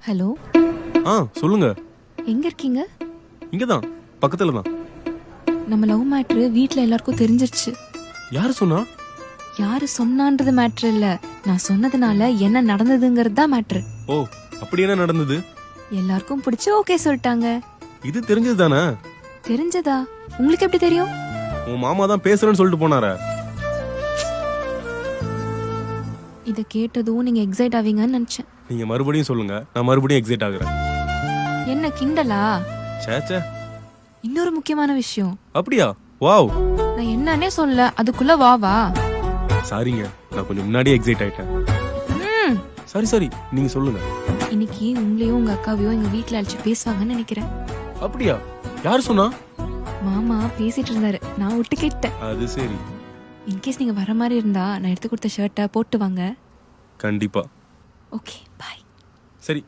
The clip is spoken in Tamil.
ஹலோ, சொல்லுங்க. எங்க இருக்கீங்க? இங்கதான் பக்கத்துல தான். நம்ம லவ் மேட்ரு வீட்ல எல்லாருக்கும் தெரிஞ்சிருச்சு. யாரு சொன்னா? யாரு சொன்னான்றது மேட்ரு இல்ல, நான் சொன்னதுனால என்ன நடந்ததுங்கிறது தான் மேட்ரு. ஓ, அப்படி என்ன நடந்தது? எல்லாருக்கும் பிடிச்சு ஓகே சொல்லிட்டாங்க. இது தெரிஞ்சது தானே? தெரிஞ்சதா? உங்களுக்கு எப்படி தெரியும்? உன் மாமா தான் பேசுறேன்னு சொல்லிட்டு போனாரே. இத கேட்டதும் நீங்க எக்ஸைட் ஆவீங்கன்னு நினைச்சேன். நீங்க மறுபடியும் சொல்லுங்க, நான் மறுபடியும் எக்ஸைட் ஆகுறேன். என்ன கிண்டலா? சேச்சே. இன்னொரு முக்கியமான விஷயம். அப்படியா? வாவ். நான் என்னன்னே சொல்ல, அதுக்குள்ள வா. சாரிங்க, நான் கொஞ்சம் முன்னாடியே எக்ஸைட் ஆயிட்டேன். சரி நீங்க சொல்லுங்க. இன்னைக்கு உங்களையும் உங்க அக்காவையும் எங்க வீட்ல அழைச்சு பேசுவாங்கன்னு நினைக்கிறேன். அப்படியா? யார் சொன்னா? மாமா பேசிட்டு இருந்தாரு, நான் விட்டு கேட்டேன். அது சரி. இன்கேஸ் நீங்க வர மாதிரி இருந்தா நான் எடுத்து கொடுத்த ஷர்ட்டை போட்டு வாங்க. கண்டிப்பா. ஓகே, பாய். சரி.